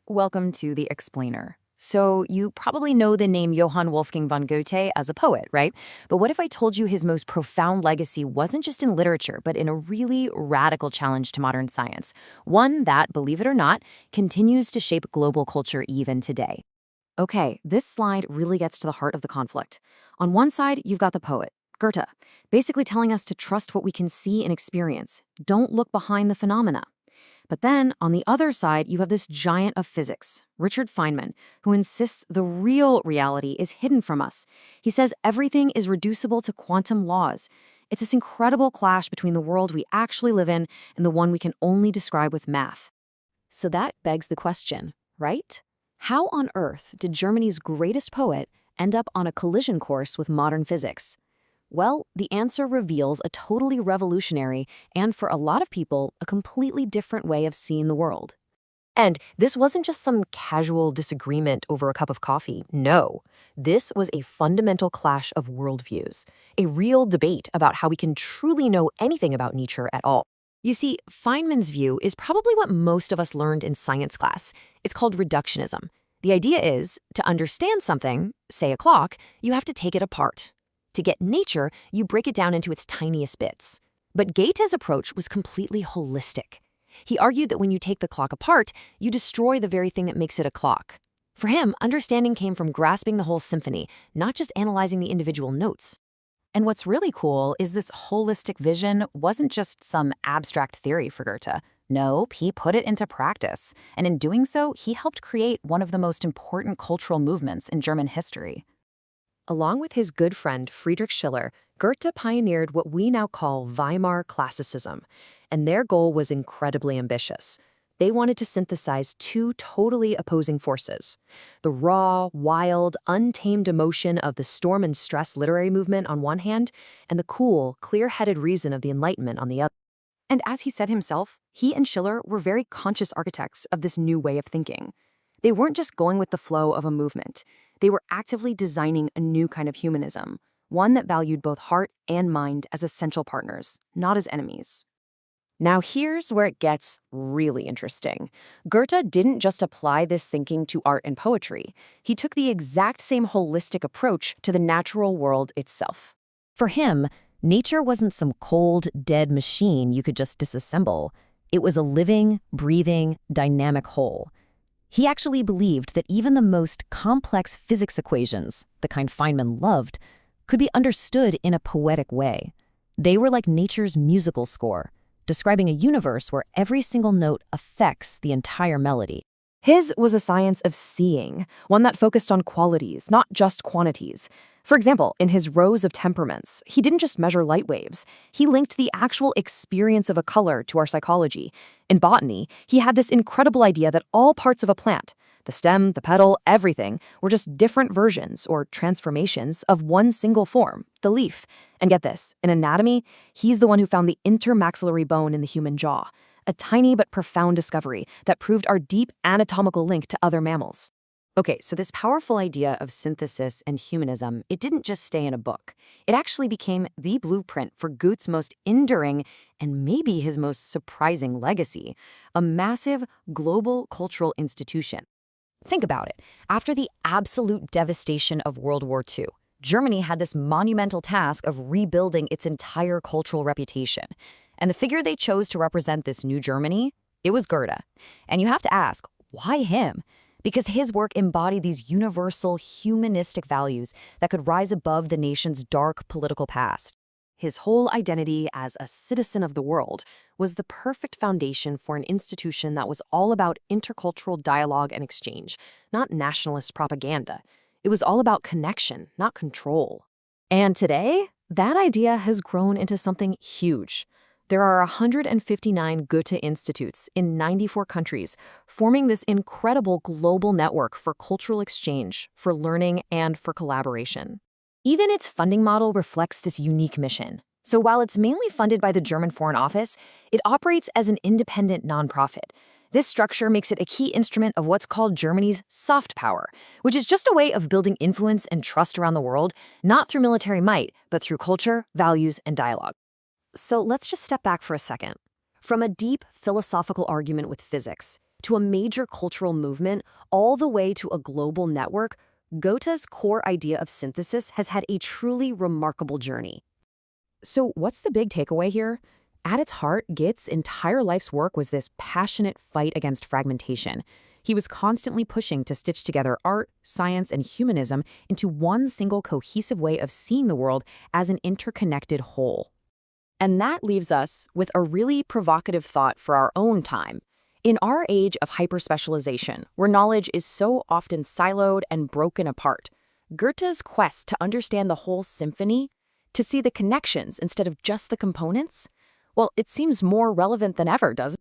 Welcome to The Explainer. So, you probably know the name Johann Wolfgang von Goethe as a poet, right? But what if I told you his most profound legacy wasn't just in literature, but in a really radical challenge to modern science? One that, believe it or not, continues to shape global culture even today. Okay, this slide really gets to the heart of the conflict. On one side, you've got the poet, Goethe, basically telling us to trust what we can see and experience. Don't look behind the phenomena. But then, on the other side, you have this giant of physics, Richard Feynman, who insists the real reality is hidden from us. He says everything is reducible to quantum laws. It's this incredible clash between the world we actually live in and the one we can only describe with math. So that begs the question, right? How on earth did Germany's greatest poet end up on a collision course with modern physics? Well, the answer reveals a totally revolutionary and, for a lot of people, a completely different way of seeing the world. And this wasn't just some casual disagreement over a cup of coffee. No, this was a fundamental clash of worldviews, a real debate about how we can truly know anything about nature at all. You see, Feynman's view is probably what most of us learned in science class. It's called reductionism. The idea is, to understand something, say a clock, you have to take it apart. To get nature, you break it down into its tiniest bits. But Goethe's approach was completely holistic. He argued that when you take the clock apart, you destroy the very thing that makes it a clock. For him, understanding came from grasping the whole symphony, not just analyzing the individual notes. And what's really cool is this holistic vision wasn't just some abstract theory for Goethe. No, he put it into practice. And in doing so, he helped create one of the most important cultural movements in German history. Along with his good friend Friedrich Schiller, Goethe pioneered what we now call Weimar classicism, and their goal was incredibly ambitious. They wanted to synthesize two totally opposing forces: the raw, wild, untamed emotion of the storm and stress literary movement on one hand, and the cool, clear-headed reason of the Enlightenment on the other. And as he said himself, he and Schiller were very conscious architects of this new way of thinking. They weren't just going with the flow of a movement. They were actively designing a new kind of humanism, one that valued both heart and mind as essential partners, not as enemies. Now here's where it gets really interesting. Goethe didn't just apply this thinking to art and poetry. He took the exact same holistic approach to the natural world itself. For him, nature wasn't some cold, dead machine you could just disassemble. It was a living, breathing, dynamic whole. He actually believed that even the most complex physics equations, the kind Feynman loved, could be understood in a poetic way. They were like nature's musical score, describing a universe where every single note affects the entire melody. His was a science of seeing, one that focused on qualities, not just quantities. For example, in his rows of temperaments, he didn't just measure light waves. He linked the actual experience of a color to our psychology. In botany, he had this incredible idea that all parts of a plant, the stem, the petal, everything, were just different versions or transformations of one single form, the leaf. And get this, in anatomy, he's the one who found the intermaxillary bone in the human jaw, a tiny but profound discovery that proved our deep anatomical link to other mammals. Okay, so this powerful idea of synthesis and humanism, it didn't just stay in a book. It actually became the blueprint for Goethe's most enduring and maybe his most surprising legacy, a massive global cultural institution. Think about it. After the absolute devastation of World War II, Germany had this monumental task of rebuilding its entire cultural reputation. And the figure they chose to represent this new Germany, it was Goethe. And you have to ask, why him? Because his work embodied these universal humanistic values that could rise above the nation's dark political past. His whole identity as a citizen of the world was the perfect foundation for an institution that was all about intercultural dialogue and exchange, not nationalist propaganda. It was all about connection, not control. And today, that idea has grown into something huge. There are 159 Goethe Institutes in 94 countries, forming this incredible global network for cultural exchange, for learning, and for collaboration. Even its funding model reflects this unique mission. So while it's mainly funded by the German Foreign Office, it operates as an independent nonprofit. This structure makes it a key instrument of what's called Germany's soft power, which is just a way of building influence and trust around the world, not through military might, but through culture, values, and dialogue. So let's just step back for a second. From a deep philosophical argument with physics to a major cultural movement, all the way to a global network, Goethe's core idea of synthesis has had a truly remarkable journey. So what's the big takeaway here? At its heart, Goethe's entire life's work was this passionate fight against fragmentation. He was constantly pushing to stitch together art, science, and humanism into one single cohesive way of seeing the world as an interconnected whole. And that leaves us with a really provocative thought for our own time. In our age of hyperspecialization, where knowledge is so often siloed and broken apart, Goethe's quest to understand the whole symphony, to see the connections instead of just the components, well, it seems more relevant than ever, doesn't it?